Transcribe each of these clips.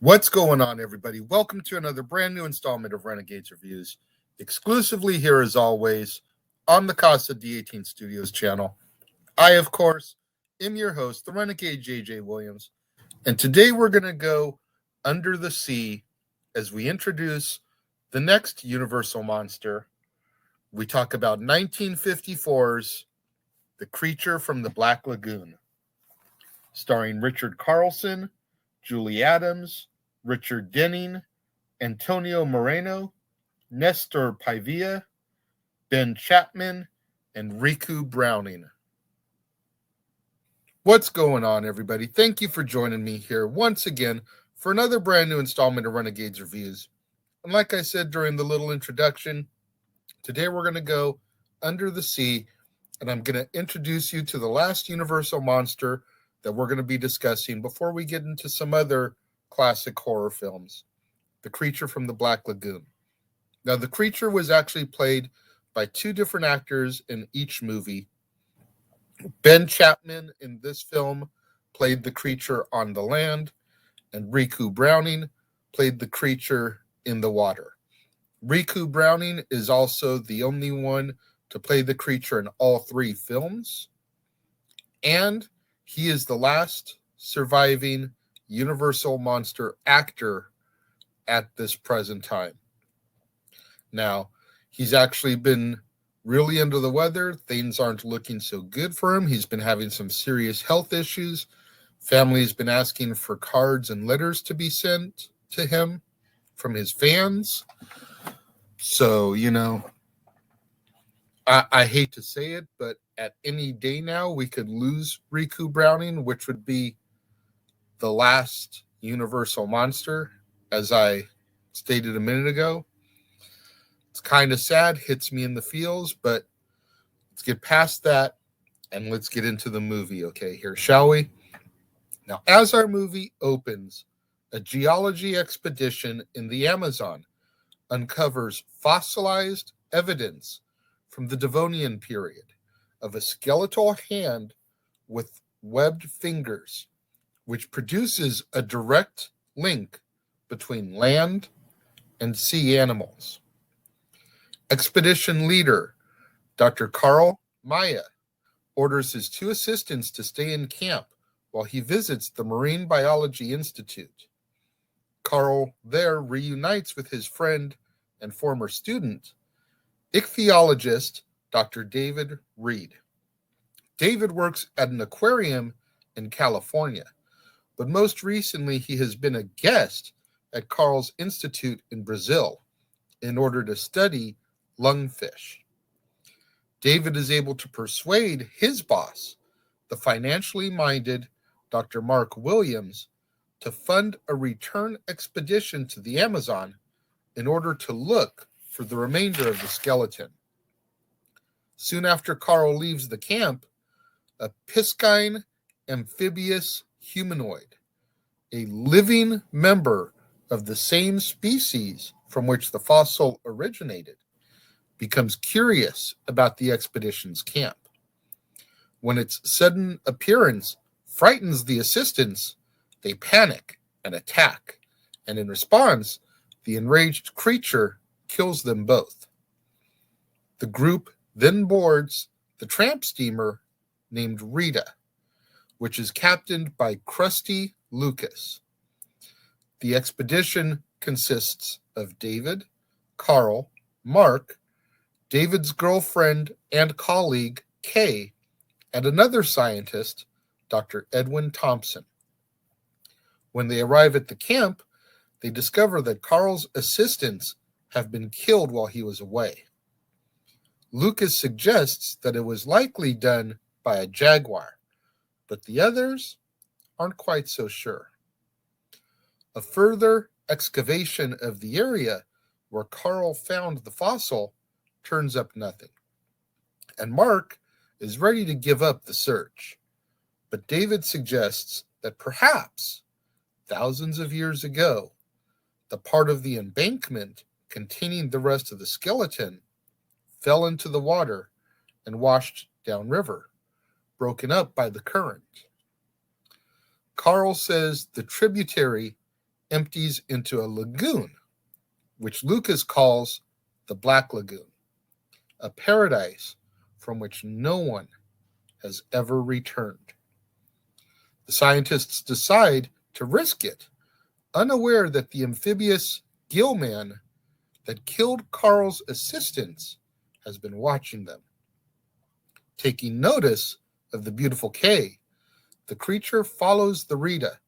What's going on, everybody? Welcome to another brand new installment of Renegades Reviews, exclusively here as always on the Casa D18 Studios channel. I, of course, am your host, the Renegade JJ Williams, and today we're going to go under the sea as we introduce the next Universal monster. We talk about 1954's The Creature from the Black Lagoon, starring Richard Carlson, Julie Adams, Richard Denning, Antonio Moreno, Nestor Paiva, Ben Chapman, and Riku Browning. What's going on, everybody? Thank you for joining me here once again for another brand new installment of Renegades Reviews. And like I said during the little introduction, today we're going to go under the sea, and I'm going to introduce you to the last Universal monster that we're going to be discussing before we get into some other classic horror films, The Creature from the Black Lagoon. Now, the creature was actually played by two different actors in each movie. Ben Chapman in this film played the creature on the land, and Riku Browning played the creature in the water. Riku Browning is also the only one to play the creature in all three films, and he is the last surviving Universal monster actor at this present time. Now, he's actually been really under the weather. Things aren't looking so good for him. He's been having some serious health issues. Family's been asking for cards and letters to be sent to him from his fans. So, I hate to say it, but at any day now, we could lose Riku Browning, which would be the last Universal monster, as I stated a minute ago. It's kind of sad, hits me in the feels, but let's get past that and let's get into the movie, okay, here, shall we? Now, as our movie opens, a geology expedition in the Amazon uncovers fossilized evidence from the Devonian period of a skeletal hand with webbed fingers, which produces a direct link between land and sea animals. Expedition leader Dr. Carl Maya orders his two assistants to stay in camp while he visits the Marine Biology Institute. Carl there reunites with his friend and former student, ichthyologist Dr. David Reed. David works at an aquarium in California, but most recently he has been a guest at Carl's Institute in Brazil in order to study lungfish. David is able to persuade his boss, the financially minded Dr. Mark Williams, to fund a return expedition to the Amazon in order to look for the remainder of the skeleton. Soon after Carl leaves the camp, a piscine amphibious humanoid, a living member of the same species from which the fossil originated, becomes curious about the expedition's camp. When its sudden appearance frightens the assistants, they panic and attack, and in response, the enraged creature kills them both. The group then boards the tramp steamer named Rita, which is captained by Krusty Lucas. The expedition consists of David, Carl, Mark, David's girlfriend and colleague, Kay, and another scientist, Dr. Edwin Thompson. When they arrive at the camp, they discover that Carl's assistants have been killed while he was away. Lucas suggests that it was likely done by a jaguar, but the others aren't quite so sure. A further excavation of the area where Carl found the fossil turns up nothing, and Mark is ready to give up the search. But David suggests that perhaps thousands of years ago, the part of the embankment containing the rest of the skeleton fell into the water and washed downriver, broken up by the current. Carl says the tributary empties into a lagoon, which Lucas calls the Black Lagoon, a paradise from which no one has ever returned. The scientists decide to risk it, unaware that the amphibious Gill-Man that killed Carl's assistants has been watching them. Taking notice of the beautiful Kay, the creature follows the Rita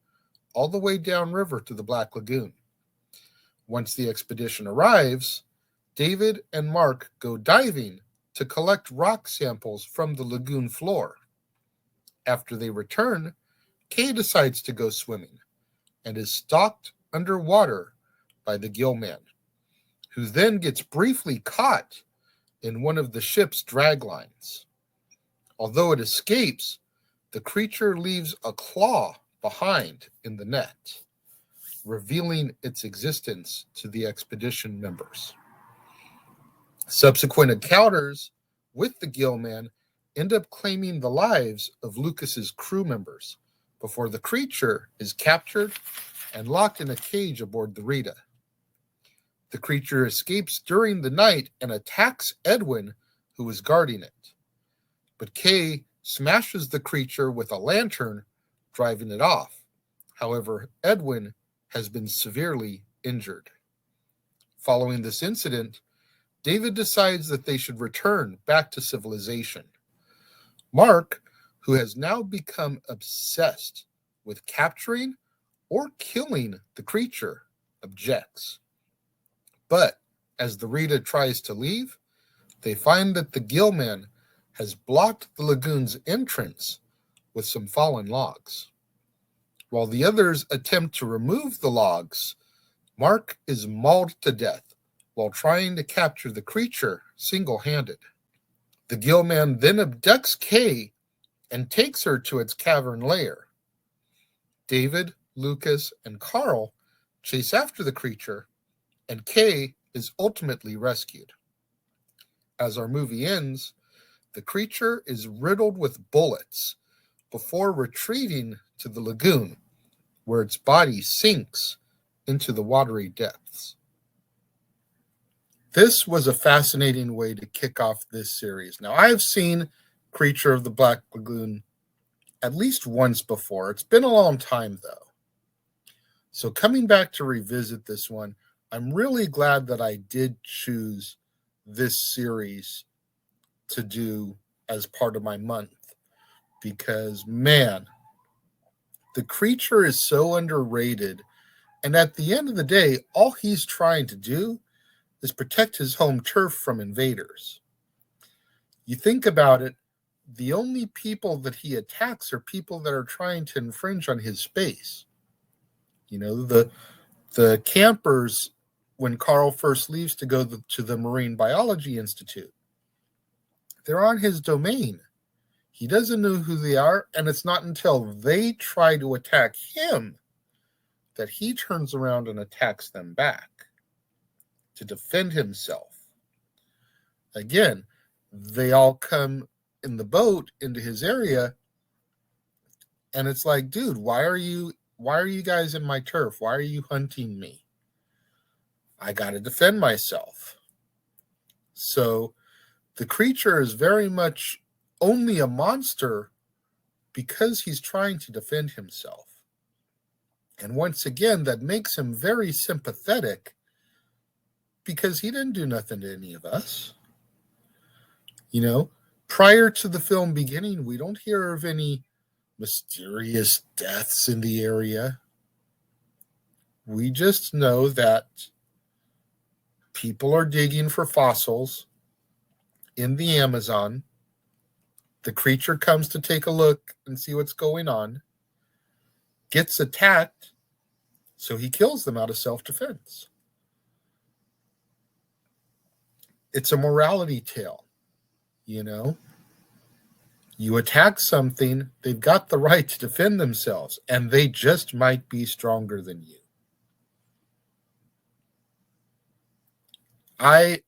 all the way downriver to the Black Lagoon. Once the expedition arrives, David and Mark go diving to collect rock samples from the lagoon floor. After they return, Kay decides to go swimming and is stalked underwater by the Gill-Man, who then gets briefly caught in one of the ship's drag lines. Although it escapes, the creature leaves a claw behind in the net, revealing its existence to the expedition members. Subsequent encounters with the Gill-Man end up claiming the lives of Lucas's crew members before the creature is captured and locked in a cage aboard the Rita. The creature escapes during the night and attacks Edwin, who is guarding it. But Kay smashes the creature with a lantern, driving it off. However, Edwin has been severely injured. Following this incident, David decides that they should return back to civilization. Mark, who has now become obsessed with capturing or killing the creature, objects. But as the Rita tries to leave, they find that the Gill-Man has blocked the lagoon's entrance with some fallen logs. While the others attempt to remove the logs, Mark is mauled to death while trying to capture the creature single-handed. The Gill-Man then abducts Kay and takes her to its cavern lair. David, Lucas, and Carl chase after the creature, and Kay is ultimately rescued. As our movie ends, the creature is riddled with bullets before retreating to the lagoon, where its body sinks into the watery depths. This was a fascinating way to kick off this series. Now, I've seen Creature of the Black Lagoon at least once before. It's been a long time, though. So coming back to revisit this one, I'm really glad that I did choose this series to do as part of my month, because, man, the creature is so underrated. And at the end of the day, all he's trying to do is protect his home turf from invaders. You think about it, the only people that he attacks are people that are trying to infringe on his space. You know, the campers, when Carl first leaves to go to the Marine Biology Institute, they're on his domain. He doesn't know who they are, and it's not until they try to attack him that he turns around and attacks them back to defend himself. Again, they all come in the boat into his area, and it's like, dude, why are you guys in my turf? Why are you hunting me? I got to defend myself. So the creature is very much only a monster because he's trying to defend himself. And once again, that makes him very sympathetic because he didn't do nothing to any of us. You know, prior to the film beginning, we don't hear of any mysterious deaths in the area. We just know that people are digging for fossils in the Amazon. The creature comes to take a look and see what's going on, gets attacked, so he kills them out of self-defense. It's a morality tale, you know? You attack something, they've got the right to defend themselves, and they just might be stronger than you. I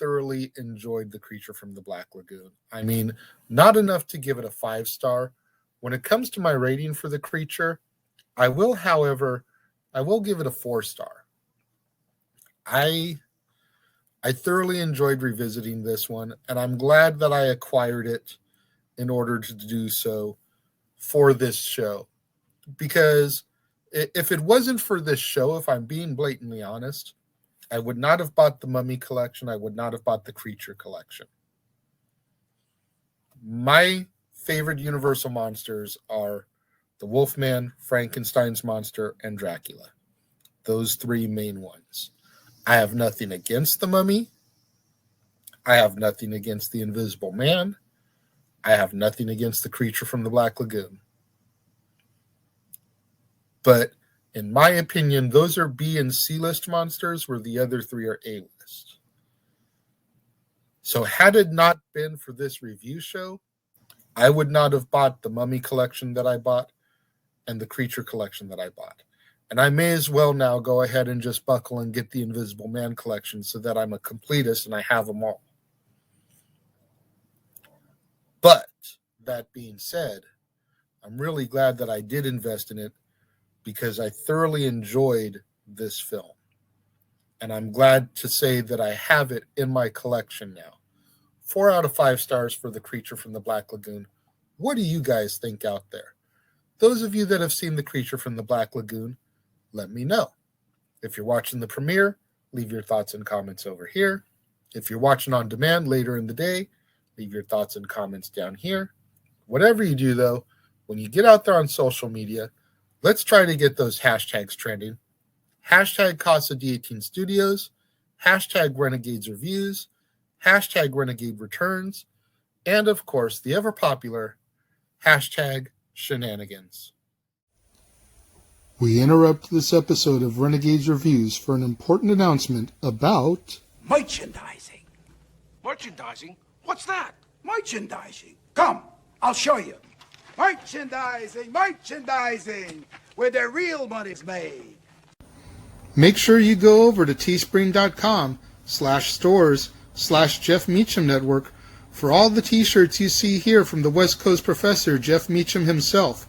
thoroughly enjoyed The Creature from the Black Lagoon. I mean, not enough to give it a 5-star. When it comes to my rating for The Creature, I will, however, I will give it a 4-star. I thoroughly enjoyed revisiting this one, and I'm glad that I acquired it in order to do so for this show. Because if it wasn't for this show, if I'm being blatantly honest, I would not have bought the Mummy collection. I would not have bought the Creature collection. My favorite Universal monsters are the Wolfman, Frankenstein's monster, and Dracula. Those 3 main ones. I have nothing against the Mummy. I have nothing against the Invisible Man. I have nothing against the Creature from the Black Lagoon. But in my opinion, those are B and C list monsters, where the other 3 are A list. So had it not been for this review show, I would not have bought the Mummy collection that I bought and the Creature collection that I bought. And I may as well now go ahead and just buckle and get the Invisible Man collection so that I'm a completist and I have them all. But that being said, I'm really glad that I did invest in it, because I thoroughly enjoyed this film. And I'm glad to say that I have it in my collection now. 4 out of 5 stars for the Creature from the Black Lagoon. What do you guys think out there? Those of you that have seen the Creature from the Black Lagoon, let me know. If you're watching the premiere, leave your thoughts and comments over here. If you're watching on demand later in the day, leave your thoughts and comments down here. Whatever you do, though, when you get out there on social media, let's try to get those hashtags trending. Hashtag Casa D18 Studios, hashtag Renegades Reviews, hashtag Renegade Returns, and of course, the ever popular hashtag Shenanigans. We interrupt this episode of Renegades Reviews for an important announcement about merchandising. Merchandising? What's that? Merchandising. Come, I'll show you. Merchandising, where the real money's made. Make sure you go over to teespring.com/stores/Jeff Meacham Network for all the t-shirts you see here from the West Coast professor, Jeff Meacham himself.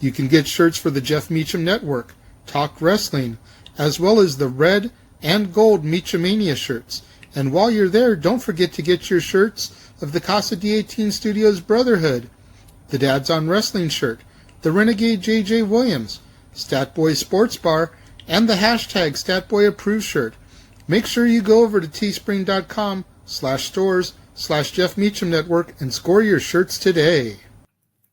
You can get shirts for the Jeff Meacham Network, Talk Wrestling, as well as the red and gold Meachamania shirts. And while you're there, don't forget to get your shirts of the Casa D18 Studios Brotherhood, the Dads on Wrestling shirt, the Renegade J.J. Williams, Statboy Sports Bar, and the hashtag Statboy Approved shirt. Make sure you go over to teespring.com/stores/Jeff Meacham Network and score your shirts today.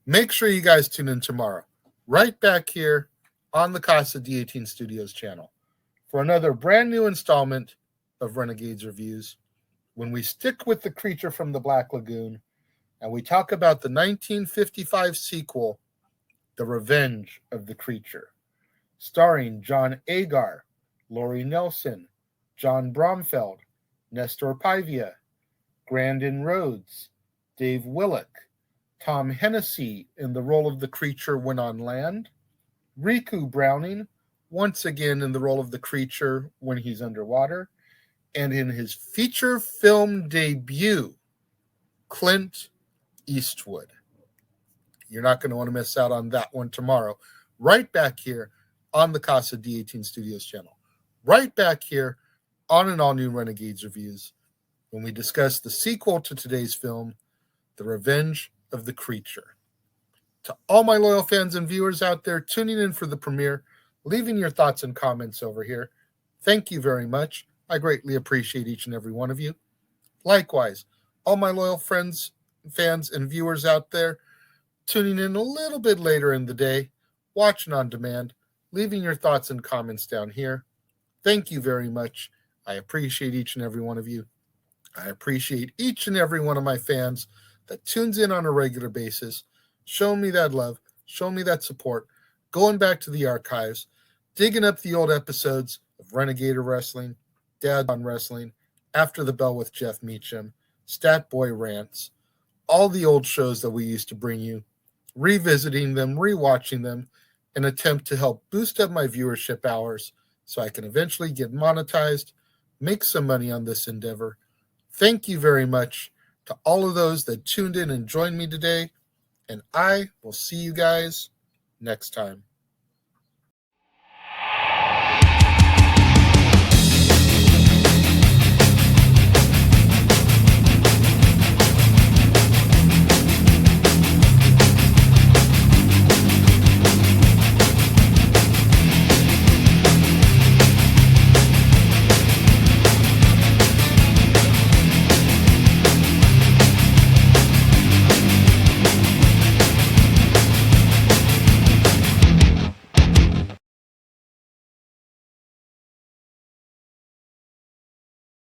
Make sure you guys tune in tomorrow, right back here on the Casa D18 Studios channel, for another brand new installment of Renegades Reviews, when we stick with the Creature from the Black Lagoon and we talk about the 1955 sequel, The Revenge of the Creature, starring John Agar, Laurie Nelson, John Bromfeld, Nestor Pivia, Grandin Rhodes, Dave Willock, Tom Hennessy in the role of the Creature when on land, Riku Browning, once again in the role of the Creature when he's underwater, and in his feature film debut, Clint Eastwood. You're not going to want to miss out on that one tomorrow. Right back here on the Casa D18 Studios channel. Right back here on an all-new Renegades Reviews, when we discuss the sequel to today's film, The Revenge of the Creature. To all my loyal fans and viewers out there tuning in for the premiere, leaving your thoughts and comments over here, thank you very much. I greatly appreciate each and every one of you. Likewise, all my loyal friends, fans, and viewers out there tuning in a little bit later in the day, watching on demand, leaving your thoughts and comments down here. Thank you very much. I appreciate each and every one of you. I appreciate each and every one of my fans that tunes in on a regular basis, showing me that love, showing me that support, going back to the archives, digging up the old episodes of Renegade Wrestling, Dad on Wrestling, After the Bell with Jeff Meacham, Stat Boy Rants, all the old shows that we used to bring you, revisiting them, rewatching them, in an attempt to help boost up my viewership hours so I can eventually get monetized, make some money on this endeavor. Thank you very much to all of those that tuned in and joined me today, and I will see you guys next time.